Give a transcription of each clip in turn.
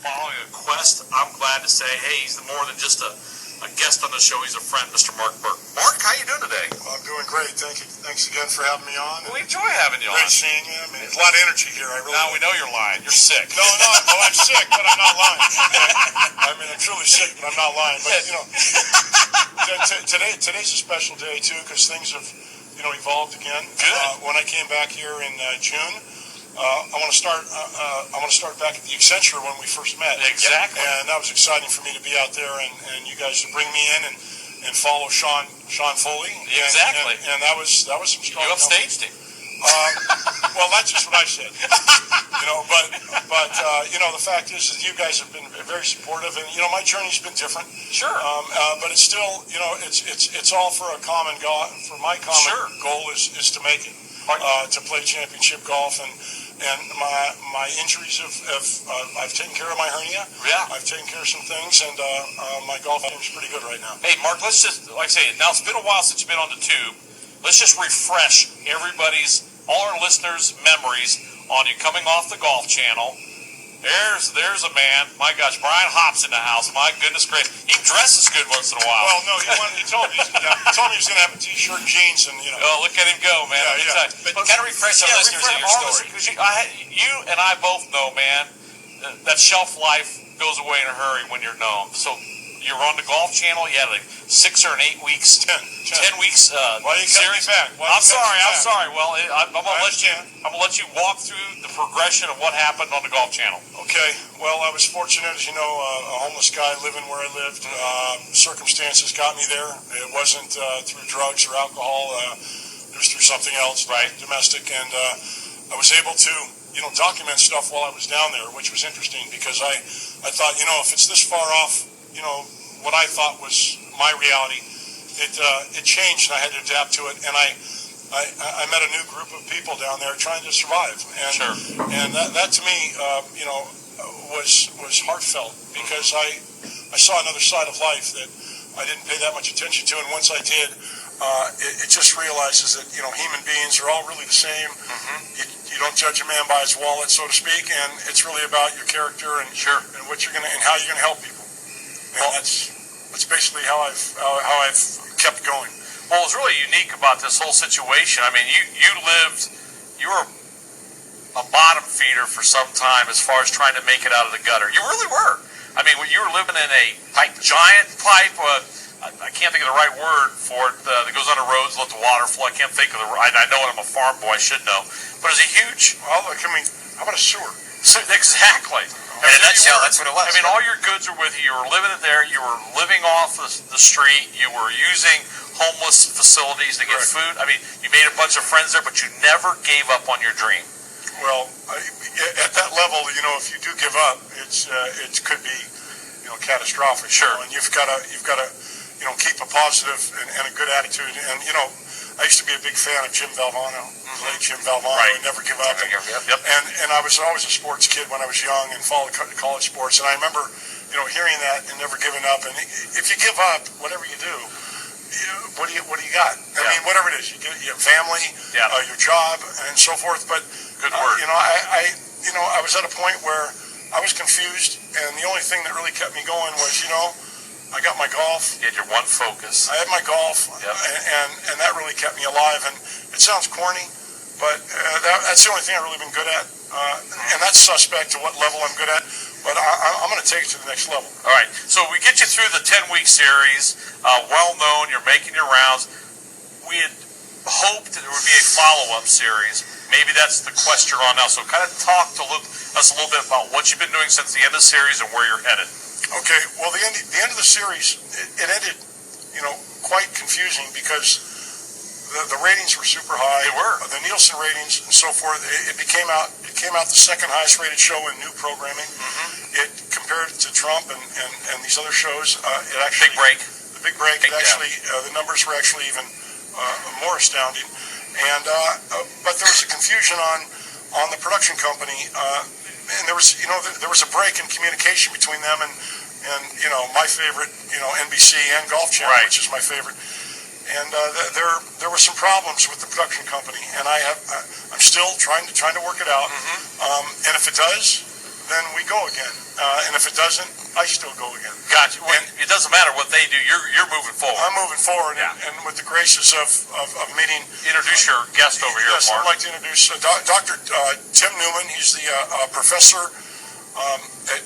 following a quest, I'm glad to say, hey, he's more than just a guest on the show. He's a friend, Mr. Mark Burk. Mark, how you doing today? I'm doing great. Thank you. Thanks again for having me on. We enjoy having you on. Great seeing you. I mean, there's a lot of energy here. Now we know you're lying. You're sick. No, well, I'm sick, but I'm not lying. I mean, I'm truly sick, but I'm not lying. But, today's a special day, too, because things have, evolved again. Good. When I came back here in June, I want to start back at the Accenture when we first met. Exactly. And that was exciting for me to be out there and you guys to bring me in and follow Sean Foley. Exactly. And that was some strong. You upstaged him. Well, that's just what I said. But the fact is that you guys have been very supportive, and my journey's been different. Sure. But it's still, it's all for a common goal. For my common Sure. goal is to make it, to play championship golf, and my injuries I've taken care of my hernia. Yeah. I've taken care of some things, and my golf game is pretty good right now. Hey, Mark, let's just, like I say, now it's been a while since you've been on the tube. Let's just refresh all our listeners' memories on you coming off the Golf Channel. There's a man. My gosh, Brian Hopp's in the house. My goodness gracious. He dresses good once in a while. Well, no, he told me he was going to have a T-shirt and jeans, and Oh, look at him go, man. Yeah. But kind of refresh our listeners on your story. Because you and I both know, man, that shelf life goes away in a hurry when you're known. So you were on the Golf Channel. You had like 6 or 8 weeks. 10 weeks. Why you cut me back? I'm sorry. Well, I'm gonna let you walk through the progression of what happened on the Golf Channel. Okay. Well, I was fortunate, as you know, a homeless guy living where I lived. Circumstances got me there. It wasn't through drugs or alcohol. It was through something else, right? Domestic, and I was able to, document stuff while I was down there, which was interesting because I thought, if it's this far off, what I thought was my reality, it changed, and I had to adapt to it. And I met a new group of people down there trying to survive, and Sure. And that to me, was heartfelt because I saw another side of life that I didn't pay that much attention to, and once I did, it just realizes that human beings are all really the same. Mm-hmm. You don't judge a man by his wallet, so to speak, and it's really about your character and Sure. and what you're and how you're gonna help people. And that's basically how I've kept going. Well, what's really unique about this whole situation, I mean, you were a bottom feeder for some time as far as trying to make it out of the gutter. You really were. I mean, you were living in a giant pipe. I can't think of the right word for it that goes under roads, let the water flow. I can't think of I know it. I'm a farm boy. I should know. But it was a huge. Well, how about a sewer? Exactly. In a nutshell, that's what it was. I mean, all your goods are with you. You were living it there. You were living off the street. You were using homeless facilities to get Right. food. I mean, you made a bunch of friends there, but you never gave up on your dream. Well, at that level, if you do give up, it could be, catastrophic. Sure. And you've got to, keep a positive and a good attitude. And I used to be a big fan of Jim Valvano, late Jim Valvano, Right. and Never Give Up. Yep. And I was always a sports kid when I was young and followed college sports. And I remember, hearing that and never giving up. And if you give up, whatever you do, what do you got? I mean, whatever it is, you have family, your job, and so forth. But Good word. I was at a point where I was confused, and the only thing that really kept me going was, I got my golf. You had your one focus. I had my golf, Yep. and that really kept me alive. And it sounds corny, but that's the only thing I've really been good at. And that's suspect to what level I'm good at. But I'm going to take it to the next level. All right. So we get you through the 10-week series. Well known. You're making your rounds. We had hoped that there would be a follow-up series. Maybe that's the quest you're on now. So kind of talk to us a little bit about what you've been doing since the end of the series and where you're headed. Okay, well, the end of the series, it ended, quite confusing because the ratings were super high. They were. The Nielsen ratings and so forth. It came out the second highest rated show in new programming. Mm-hmm. It compared to Trump and these other shows. It actually Big break. The Big Break. The numbers were actually even more astounding. And but there was a confusion on the production company. And there was a break in communication between them and my favorite, NBC and Golf Channel, Right. which is my favorite. And there were some problems with the production company, and I'm still trying to work it out. Mm-hmm. And if it does, then we go again. And if it doesn't, I still go again. Gotcha. Well, it doesn't matter what they do. You're moving forward. I'm moving forward, and with the graces of meeting. Introduce your guest over here, Yes, Mark. I'd like to introduce Dr. Tim Newman. He's the professor at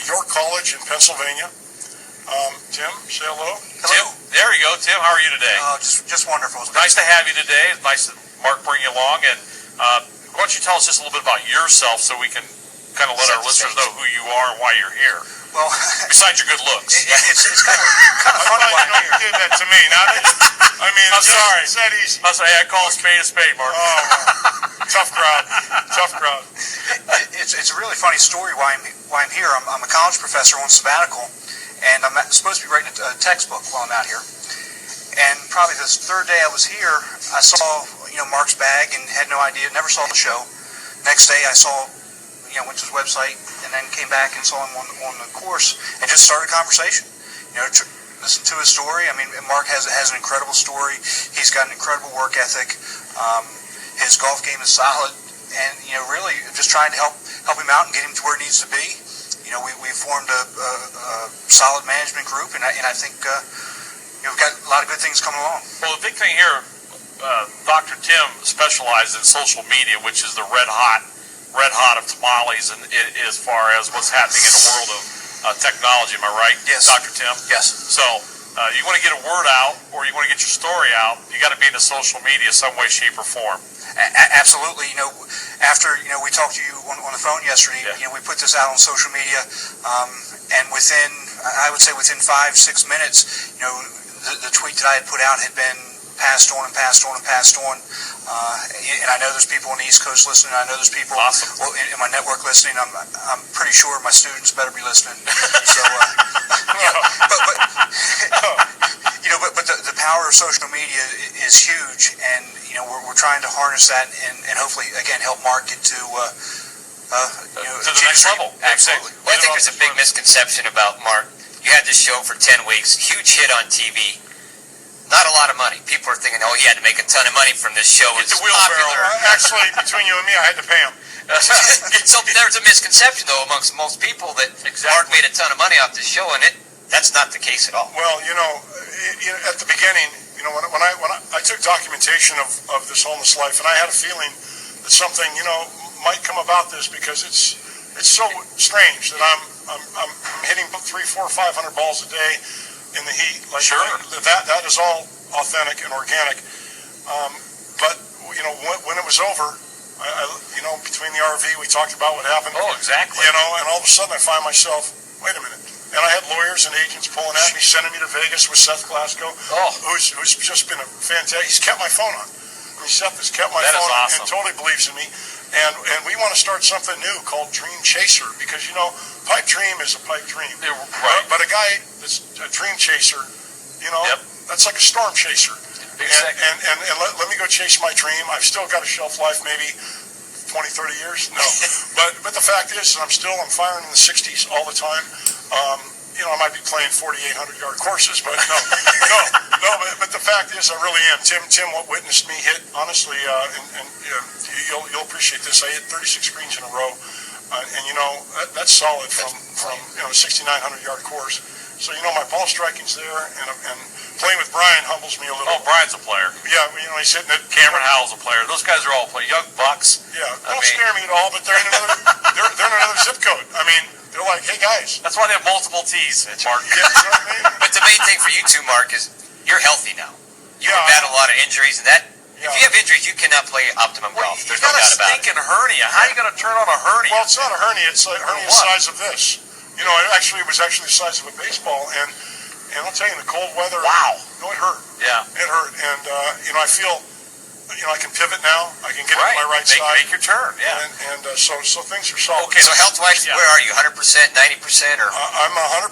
York College in Pennsylvania. Tim, say hello. Tim, there you go. Tim, how are you today? Just wonderful. Nice to have you today. It's nice that Mark bring you along. And why don't you tell us just a little bit about yourself so we can kind of let our listeners know who you are and why you're here. Well, besides your good looks. It's kind of funny why I'm here. You did that to me. Now, I mean, I'm sorry. Said he's... I say I call a spade, Mark. Oh, tough crowd. Tough crowd. It's a really funny story why I'm here. I'm a college professor on sabbatical, and I'm supposed to be writing a textbook while I'm out here. And probably the third day I was here, I saw Mark's bag and had no idea, never saw the show. Next day I saw, went to his website and then came back and saw him on the course and just started a conversation. Listen to his story. I mean, Mark has an incredible story. He's got an incredible work ethic. His golf game is solid, and really just trying to help him out and get him to where he needs to be. We formed a solid management group, and I think we've got a lot of good things coming along. Well, the big thing here, Dr. Tim specializes in social media, which is the red hot of tamales, and as far as what's happening in the world of technology. Am I right? Yes, Dr. Tim. Yes. So you want to get a word out, or you want to get your story out, you got to be in the social media some way, shape, or form. Absolutely. After we talked to you on the phone yesterday, we put this out on social media, and I would say within 5-6 minutes, the tweet that I had put out had been passed on and passed on and passed on. And I know there's people on the East Coast listening. I know there's people in my network listening. I'm pretty sure my students better be listening. So, but the power of social media is huge, and we're trying to harness that and hopefully again help Mark get to the next level. Absolutely. Well, I think there's a big misconception about Mark. You had this show for 10 weeks, huge hit on TV. Not a lot of money. People are thinking, he had to make a ton of money from this show. It's It's the wheelbarrow. popular. Actually, between you and me, I had to pay him. So there's a misconception, though, amongst most people that Mark made a ton of money off this show, and that's not the case at all. Well, at the beginning, when I took documentation of this homeless life, and I had a feeling that something, might come about this because it's so strange that I'm hitting 300, 400, 500 balls a day in the heat. Like sure. That is all authentic and organic. But when it was over, I between the RV, we talked about what happened. Oh, exactly. And all of a sudden I find myself, wait a minute. And I had lawyers and agents pulling at me, sending me to Vegas with Seth Glasgow, who's just been a fantastic. He's kept my phone on. I mean, Seth has kept my phone on and totally believes in me. And we want to start something new called Dream Chaser, because pipe dream is a pipe dream. Yeah, right. But a guy that's a dream chaser, that's like a storm chaser. And let me go chase my dream. I've still got a shelf life, maybe 20, 30 years. No, but the fact is, I'm firing in the 60s all the time. I might be playing 4,800-yard courses, but no. But the fact is, I really am. Tim, what witnessed me hit, honestly, and you'll appreciate this. I hit 36 greens in a row, and that's solid from 6,900-yard course. So my ball striking's there, and playing with Brian humbles me a little. Oh, Brian's a player. Yeah, he's hitting it. Cameron Howell's a player. Those guys are all young bucks. Yeah, don't scare me at all. But they're in another zip code. I mean, they're like, hey guys. That's why they have multiple T's, Mark. Yeah, you know what I mean? But the main thing for you two, Mark, is you're healthy now. You've had a lot of injuries, and if you have injuries, you cannot play optimum golf. There's no doubt about it. You got a stinking hernia. How are you going to turn on a hernia? Well, it's not a hernia. It's a hernia the size of this. It was actually the size of a baseball, and I'll tell you, in the cold weather, it hurt. Yeah. It hurt, and I feel, I can pivot now. I can get it to my right side. Make your turn. Yeah. And so things are solid. Okay, so health-wise, where are you? 100%, 90%, or? I'm 100%,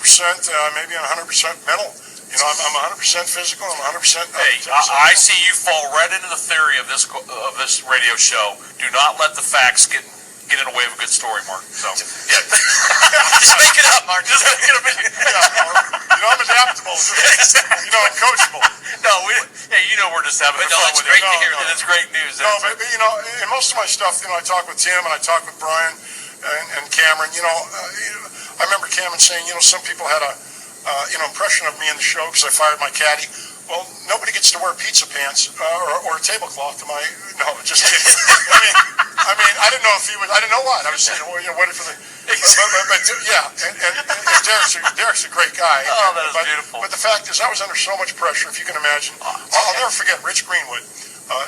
maybe 100% mental. I'm 100% physical. I'm 100%. I see you fall right into the theory of this radio show. Do not let the facts get in the way of a good story, Mark. So, yeah. Just make it up, Mark. Just make it up. I'm adaptable. I'm coachable. No, we're just having fun with it. And it's great news. No, but in most of my stuff, I talk with Tim and I talk with Brian, and Cameron. I remember Cameron saying, some people had a impression of me in the show because I fired my caddy. Well, nobody gets to wear pizza pants or a tablecloth to my. No, just kidding. I mean, I didn't know if he was. I didn't know what. I was saying, waiting for the. But yeah, and Derek's a great guy. Oh, that is beautiful. But the fact is, I was under so much pressure. If you can imagine, I'll never forget Rich Greenwood.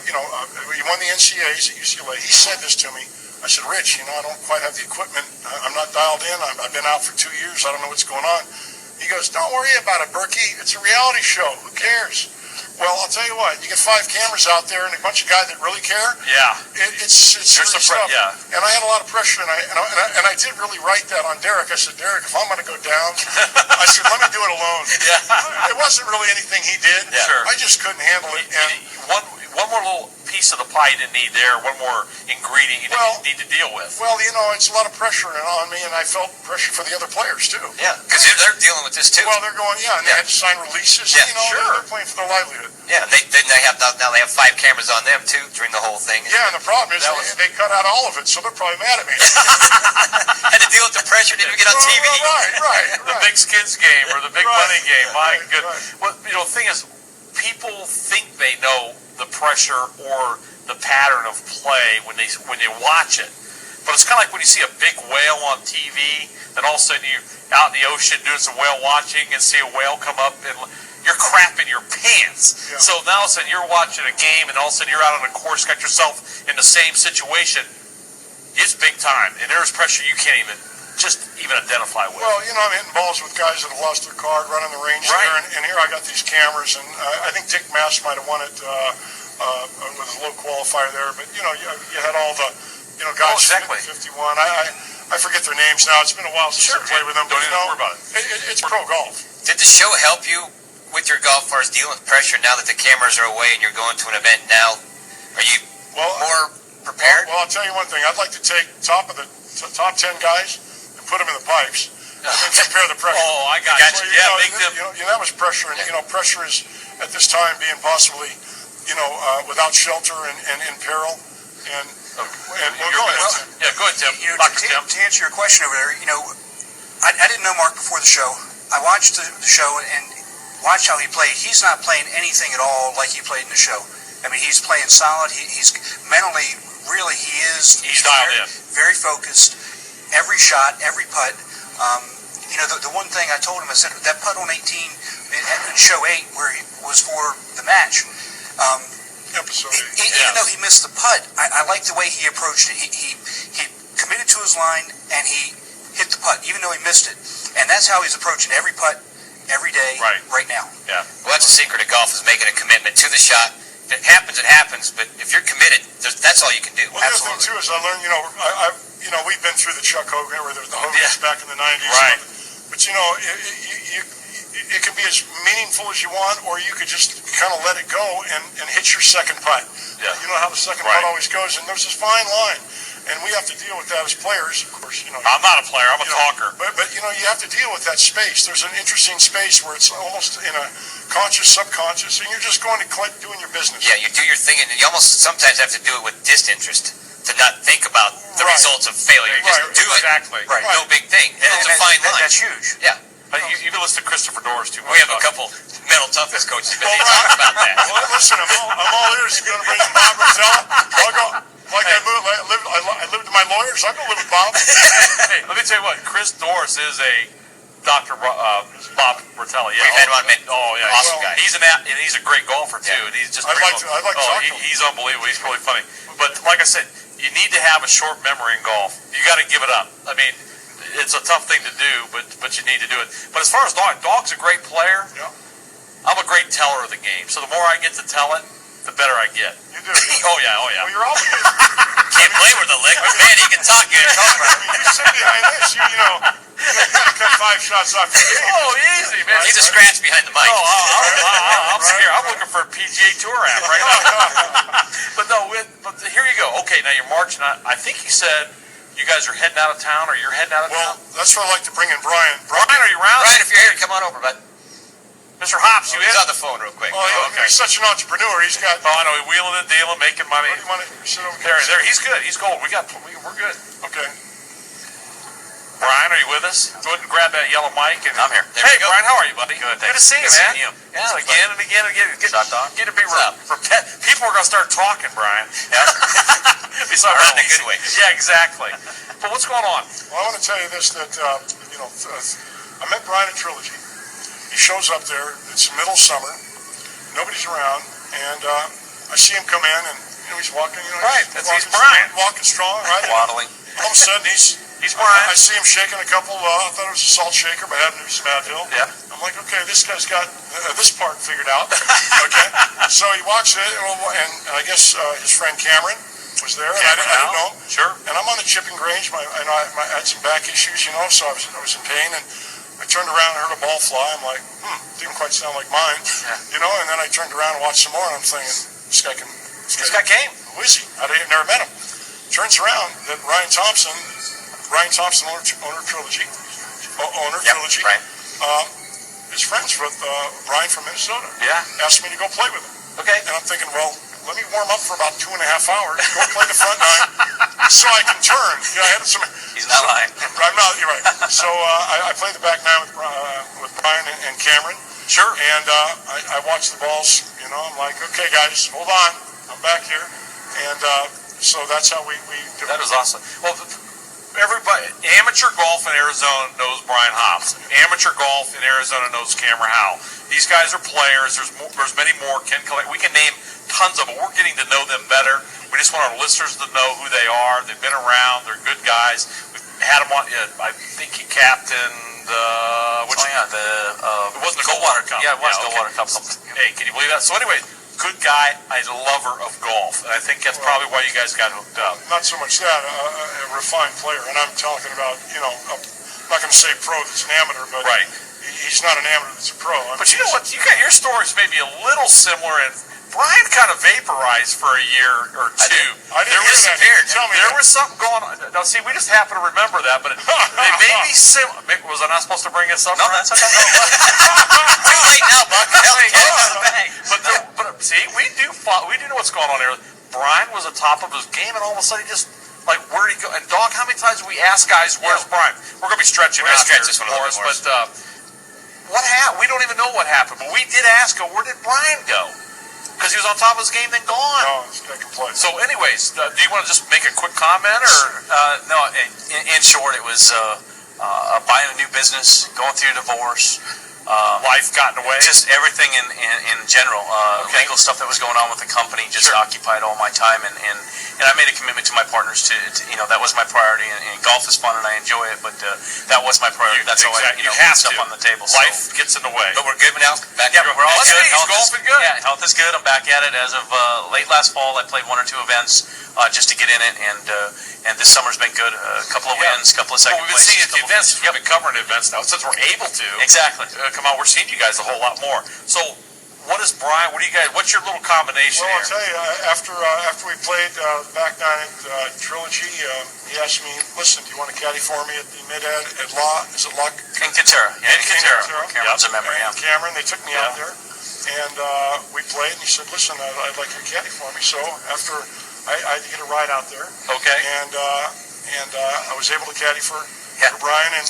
He won the NCAAs at UCLA. He said this to me. I said, Rich, I don't quite have the equipment. I'm not dialed in. I've been out for 2 years. I don't know what's going on. He goes, don't worry about it, Burky. It's a reality show. Who cares? Well, I'll tell you what. You get 5 cameras out there and a bunch of guys that really care. Yeah. It's serious stuff. Yeah. And I had a lot of pressure, and I did really write that on Derek. I said, Derek, if I'm going to go down, I said, let me do it alone. Yeah. It wasn't really anything he did. Yeah. Sure. I just couldn't handle it. And one more little piece of the pie you didn't need there, one more ingredient you didn't need to deal with. Well, it's a lot of pressure on me, and I felt pressure for the other players, too. Yeah, because they're dealing with this, too. Well, they're going, and they had to sign releases. Yeah, They're playing for their livelihood. Yeah, they have 5 cameras on them, too, during the whole thing. Yeah, and the problem is they cut out all of it, so they're probably mad at me. Had to deal with the pressure, didn't even get on TV. Right. The big skins game or the big money game. My goodness. Right. Well, the thing is, people think they know the pressure or the pattern of play when you watch it. But it's kind of like when you see a big whale on TV, then all of a sudden you're out in the ocean doing some whale watching and see a whale come up and you're crapping your pants. Yeah. So now all of a sudden you're watching a game and all of a sudden you're out on a course, got yourself in the same situation. It's big time, and there's pressure you can't even identify with. Well, I'm hitting balls with guys that have lost their card running the range there, and here I got these cameras, and I think Dick Mass might have won it with his low qualifier there, but you had all the guys. Oh, exactly. 51. I forget their names now. It's been a while since I played with them. Don't even worry about it. It's pro golf. Did the show help you with your golf as far as dealing with pressure now that the cameras are away and you're going to an event now? Are you more prepared? Well, I'll tell you one thing. I'd like to take top 10 guys and put them in the pipes and then compare the pressure. Oh, I got you. Yeah, make them. That was pressure, and pressure is at this time being possibly, without shelter and in peril. And go ahead. Go ahead, Tim. Dr. Tim. To answer your question over there, I didn't know Mark before the show. I watched the show and watched how he played. He's not playing anything at all like he played in the show. I mean, he's playing solid. He's mentally, really, he's dialed in. Very focused. Every shot, every putt. The one thing I told him, I said, that putt on 18 in show 8 where he was for the match, Episode 8. Even though he missed the putt, I like the way he approached it. He committed to his line and he hit the putt, even though he missed it. And that's how he's approaching every putt, every day, right now. Yeah. Well, that's the secret of golf, is making a commitment to the shot. If it happens, it happens. But if you're committed, that's all you can do. Well, the other thing, too, is I learned, we've been through the Chuck Hogan, or the Hogans back in the 90s. Right. But, it can be as meaningful as you want, or you could just kind of let it go and hit your second putt. Yeah. You know how the second putt always goes, and there's this fine line. And we have to deal with that as players, of course. I'm not a player. I'm a talker. But you have to deal with that space. There's an interesting space where it's almost in a conscious, subconscious, and you're just going to doing your business. Yeah, you do your thing, and you almost sometimes have to do it with disinterest, to not think about the results of failure. Just do it. Exactly. Right. No big thing. And it's a fine line. That's huge. Yeah. You can listen to Christopher Doris too much. We have a couple mental toughness coaches, but they talk about that. Well, listen, I'm all ears. You're going to bring in Bob Rosella? I'll go. I lived with my lawyers. I'll go live with Bob. Hey, let me tell you what. Chris Doris is a Dr. Bob Bertelli. Yeah. We've had him on many. Oh, yeah. Awesome guy. He's a great golfer too, and he's just. I'd like to talk to him. He's unbelievable. He's really funny. But like I said, you need to have a short memory in golf. You got to give it up. I mean, it's a tough thing to do, but you need to do it. But as far as Dog's a great player. Yeah. I'm a great teller of the game. So the more I get to tell it, the better I get. You do. Yeah. Oh yeah. Well, you're obligated. Can't play with a lick, but man, he can talk. You You sit behind this. You got to cut 5 shots off your game. Oh, easy, man. He's a scratch behind the mic. I'm scared. I'm looking for a PGA Tour app right now. but here you go. Okay, now you're marching. I think he said you guys are heading out of town, or you're heading out of town. Well, that's where I'd like to bring in Brian. Brian, are you around? Brian, if you're here, come on over, bud. Mr. Hops, you He's in? on the phone real quick. Oh, okay. He's such an entrepreneur. He's got. Oh, I know. He's wheeling and dealing, making money. Where do you want to sit over There. He's good. He's gold. We're good. Okay. Brian, are you with us? Go ahead and grab that yellow mic. And, I'm here. There hey, we go. Brian, how are you, buddy? Good, Good to thanks. see you, Good man. seeing you. Yeah, So again and again and again. Shot dog. Get to be What's up? people are going to start talking, Brian. Yeah. Be so Or in early. a good way. Yeah, exactly. But what's going on? Well, I want to tell you this, that, I met Brian at Trilogy. He shows up there. It's the middle of summer. Nobody's around. And I see him come in, and he's walking. Right, he's Brian. Walking strong, right? Waddling. All of a sudden, he's Brian. I see him shaking a couple. I thought it was a salt shaker, but it happened to be some Advil. Yeah. I'm like, okay, this guy's got this part figured out. Okay. So he walks in, and I guess his friend Cameron was there. And I didn't know him. Sure. And I'm on a chipping range. I had some back issues, so I was in pain. And I turned around and heard a ball fly. I'm like, didn't quite sound like mine. Yeah. And then I turned around and watched some more, and I'm thinking, this guy came. Who is he? I never met him. Turns around that Ryan Thompson, owner of Trilogy, Trilogy, right. is friends with Brian from Minnesota. Yeah. Asked me to go play with him. Okay. And I'm thinking, well, let me warm up for about 2.5 hours, go play the front nine, so I can turn. I had some. He's not lying. I'm not. You're right. So I played the back nine with Brian and Cameron. Sure. And I watched the balls. I'm like, okay, guys, hold on. I'm back here. And so that's how we do That it. is awesome. Well, everybody, amateur golf in Arizona knows Brian Hobbs. Amateur golf in Arizona knows Cameron Howell. These guys are players. There's many more. We can name tons of them. We're getting to know them better. We just want our listeners to know who they are. They've been around. They're good guys. We've had them on. I think he captained. It wasn't the Goldwater Cup. Yeah, it was okay. Goldwater Cup. Hey, can you believe that? So anyway, good guy, a lover of golf, and I think that's probably why you guys got hooked up. Not so much that, a refined player. And I'm talking about, I'm not going to say pro that's an amateur, but Right. he's not an amateur that's a pro. But you know what? You got your stories maybe a little similar, and Brian kind of vaporized for a year or two. I didn't hear that. disappeared. Tell me There that. was something going on. Now, see, we just happen to remember that, but they may be similar. Was I not supposed to bring this up? No, that's okay. Too late now, Buck. Hell, Hey, get it out of the bag. but see, we do know what's going on here. Brian was at the top of his game, and all of a sudden he just, like, where'd he go? And, Dog, how many times do we ask guys, where's Brian? We're going to be stretching We're out gonna stretch here, this one a little bit Morris, more. but what happened? We don't even know what happened, but we did ask him, where did Brian go? Because he was on top of his game, then gone. No, this guy can play. So, anyways, do you want to just make a quick comment, or? No, in short, it was buying a new business, going through a divorce, Life got in the way? just everything in general. Okay. Legal stuff that was going on with the company just occupied all my time, and I made a commitment to my partners to that was my priority. And golf is fun and I enjoy it, but that was my priority. That's how I you have put stuff to. on the table. Life gets in the way. But we're good now. Back Yeah, we're all that's good. it. He's golfing good. Yeah, health is good. I'm back at it as of late last fall. I played 1 or 2 events just to get in it, and this summer's been good. A couple of wins, couple of second Well, we've been places. seeing at the couple events. finishes. We've been covering events now since we're able to. Exactly. Come on, we're seeing you guys a whole lot more. So, what is Brian? What do you guys? What's your little combination Well, I'll here? tell you, after we played back nine at Trilogy, he asked me, listen, do you want to caddy for me at the mid-ed at Law? Is it Law? In Katera. Yeah, In Katera. Cameron's a member, And yeah. Cameron, they took me out there, and we played, and he said, listen, I'd like you to caddy for me. So after I had to get a ride out there, Okay. and I was able to caddy for Brian, and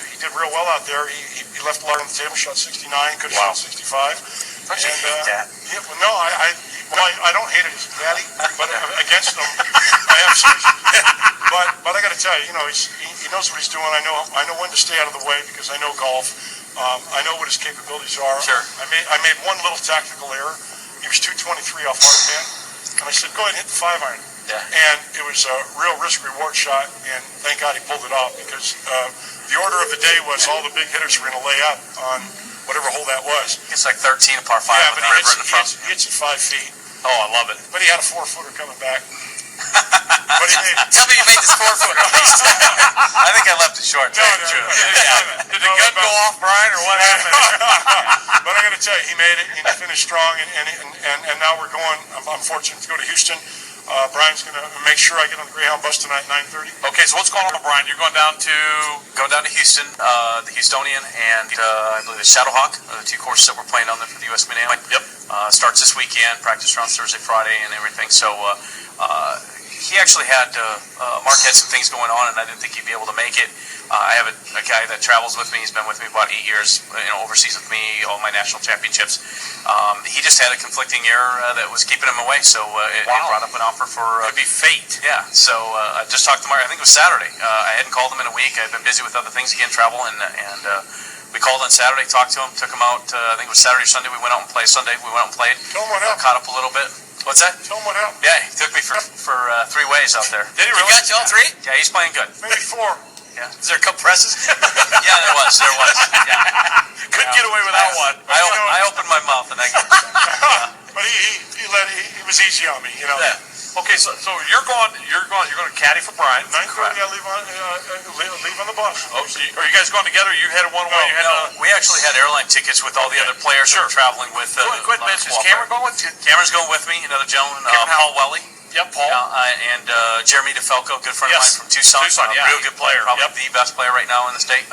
he did real well out there. He left a lot on the table, shot 69, could have shot 65. Don't you hate that? Yeah, well, no, I don't hate it as a caddy, but against him, I have some issues. But I got to tell you, he knows what he's doing. I know when to stay out of the way because I know golf. I know what his capabilities are. Sure. I made one little tactical error. He was 223 off hard man, and I said, go ahead and hit the 5-iron. Yeah. And it was a real risk-reward shot, and thank God he pulled it off because the order of the day was all the big hitters were going to lay up on whatever hole that was. It's like 13, a par 5 Yeah, with but the river in the front. he hits it 5 feet. Oh, I love it. But he had a 4-footer coming back. But he made it. Tell me you made this 4-footer at least. I think I left it short. No, Did the gun go off, Brian, or what happened? But I got to tell you, he made it. He finished strong, and now we're going. I'm fortunate to go to Houston. Brian's going to make sure I get on the Greyhound bus tonight at 9:30. Okay, so what's going on, Brian? You're going down to Houston, the Houstonian, and I believe the Shadowhawk, the 2 courses that we're playing on there for the U.S. Mid-Am. Yep. Starts this weekend. Practice rounds Thursday, Friday, and everything. So he actually had Mark had some things going on, and I didn't think he'd be able to make it. I have a guy that travels with me. He's been with me about 8 years, overseas with me, all my national championships. He just had a conflicting error that was keeping him away, so it brought up an offer for... Could be fate. Yeah, so I just talked to Mark. I think it was Saturday. I hadn't called him in a week. I'd been busy with other things again, travel, and we called on Saturday, talked to him, took him out. I think it was Saturday or Sunday. We went out and played. Sunday, we went out and played. Tell him what happened. Caught up a little bit. What's that? Tell him what happened. Yeah, he took me for 3 ways out there. Did he really? You got you all 3? Yeah, he's playing good. Maybe 4. Yeah. Is there a couple presses? Yeah, there was. Yeah. Couldn't get away without one. I opened my mouth and I got But he was easy on me, you know. Yeah. Okay, so you're going to caddy for Brian. 9:30, I leave on the bus. Oh, so are you guys going together? You headed one way. You headed we actually had airline tickets with all the other players who were traveling with. Quit mentioning. Is Cameron going with you? Cameron's going with me. Another gentleman, Paul Welly. Yep, Paul. And Jeremy DeFalco, good friend of mine from Tucson. Yeah. Real good player. Probably the best player right now in the state.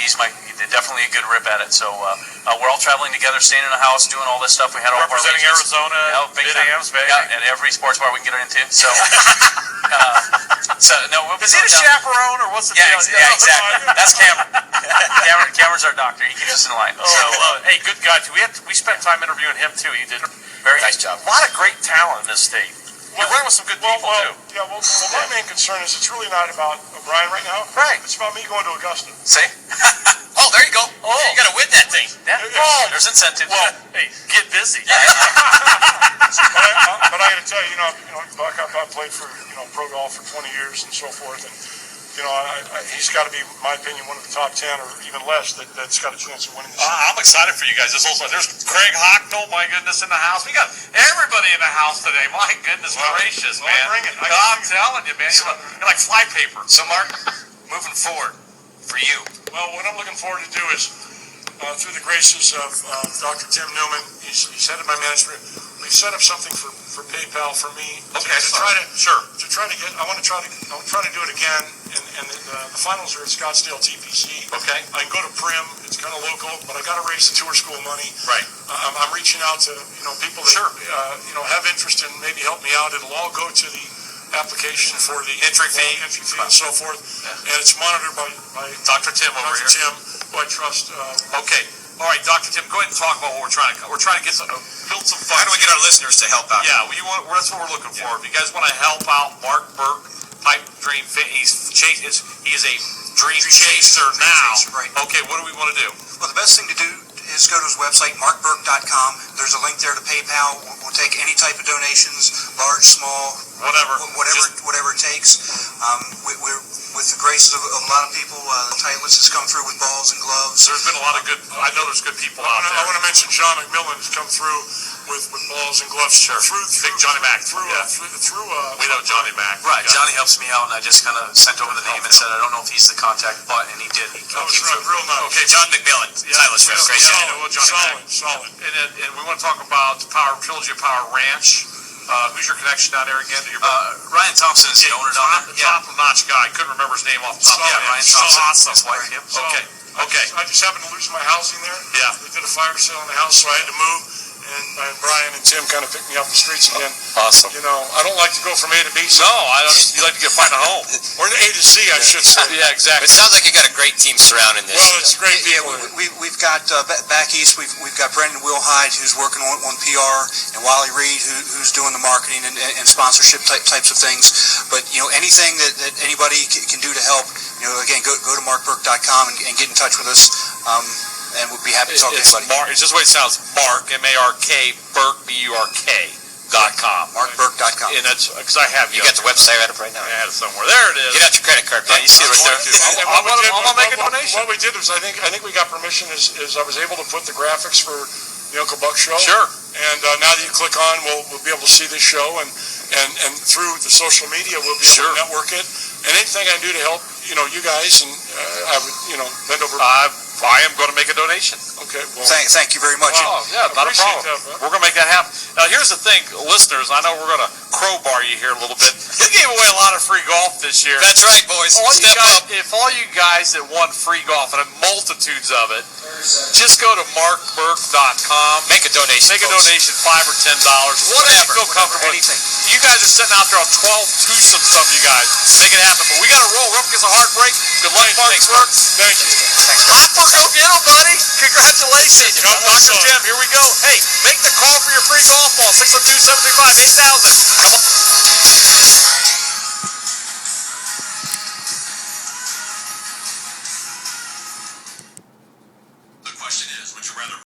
He's definitely a good rip at it. So we're all traveling together, staying in a house, doing all this stuff. We had all representing of our regions. Arizona, big Mid-Ams, baby. Yeah, at every sports bar we can get into. So, we'll is he the chaperone or what's the deal? Yeah, exactly. That's Cameron. Cameron's our doctor. He keeps us in line. So, hey, good guy too. We spent time interviewing him too. He did a very nice job. A lot of great talent in this state. You're running with some good people too. Yeah, well, my main concern is it's really not about O'Brien right now. Right. It's about me going to Augusta. See? Oh, there you go. Oh, you got to win that thing. Yeah. There's incentive. Well, hey, get busy. But I got to tell you, Buck, I played for pro golf for 20 years and so forth, and he's got to be, in my opinion, one of the top 10 or even less that's got a chance of winning this. I'm excited for you guys. There's Craig Hocknell, my goodness, in the house. We got everybody in the house today. My goodness gracious, man. Bring it. I'm telling you, man. You're like flypaper. So, Mark, moving forward for you. Well, what I'm looking forward to do is, through the graces of Dr. Tim Newman, he's head of my management. We've set up something for PayPal for me. Okay, to try to get. I want to try to do it again, and the finals are at Scottsdale TPC. Okay. I can go to Prim. It's kind of local, but I got to raise the tour school money. Right. I'm reaching out to people that have interest in maybe help me out. It'll all go to the application for the entry fee and so forth, and it's monitored by Dr. Tim over here. Tim, who I trust. Okay. All right, Dr. Tim, go ahead and talk about what we're trying to get build some funds. How do we get our listeners to help out? Yeah, that's what we're looking for. If you guys want to help out Mark Burk, Pipe Dream Fit, he is a dream chaser now. Right. Okay, what do we want to do? Well, the best thing to do is go to his website, markburk.com. There's a link there to PayPal. We'll take any type of donations, large, small, whatever it takes. We're with the graces of a lot of people. The Titleist has come through with balls and gloves. There's been a lot of good. I know there's good people out there. I want to mention John McMillan has come through with balls and gloves. Sure. Through Big Johnny Mac. We know Johnny Mac. Right. Yeah. Johnny helps me out, and I just kind of sent over the name and said, I don't know if he's the contact, but, and he did. He That was came through. real nice. Okay, John McMillan, Titleist Fest. Great Solid. And we want to talk about the Trilogy of Power Ranch. Who's your connection down there again? Ryan Thompson is the owner down there. Top-notch guy. I couldn't remember his name off the top of my head. Ryan Thompson. Awesome. His wife. Yep. Okay. I just happened to lose my housing there. Yeah. They did a fire sale in the house, so I had to move. And Brian and Tim kind of picked me up the streets again. Awesome. I don't like to go from A to B. So No, I don't. You like to find a home. or A to Z, I should say. Yeah, exactly. It sounds like you got a great team surrounding this. Well, it's great Yeah, people. we've got back east. We've got Brendan Wilhide, who's working on PR, and Wally Reed, who's doing the marketing and sponsorship types of things. But anything that anybody can do to help, again, go to markburk.com and get in touch with us. And we'll be happy to talk to anybody. It's just the way it sounds. Mark, M-A-R-K, Burk, B-U-R-K.com. markburk.com. And that's because I have You got the website right now. I had it somewhere. There it is. Get out your credit card, man. You see it right there. I'm going to make a donation. What we did was, I think we got permission. Is I was able to put the graphics for the Uncle Buck show. Sure. And now that you click on, we'll be able to see this show, and through the social media, we'll be able to network it. And anything I do to help, you guys, and I would, bend over. I am going to make a donation. Okay. Well, Thank you very much. Oh, yeah, not a problem. That, we're going to make that happen. Now, here's the thing, listeners. I know we're going to crowbar you here a little bit. We gave away a lot of free golf this year. That's right, boys. Step up. If all you guys that won free golf, and multitudes of it, just go to markburk.com. Make a donation. Make a folks. donation, $5 or $10, whatever. You feel comfortable. Anything. You guys are sitting out there on 12 twosomes, some of you guys. Make it happen. But we got to roll. Ruff gets a heartbreak. Good luck, Mark Burk. Thank you. Hopper, go get him, buddy. Congratulations. God bless Dr. you. Jim, here we go. Hey, make the call for your free golf ball. 602-735-8000.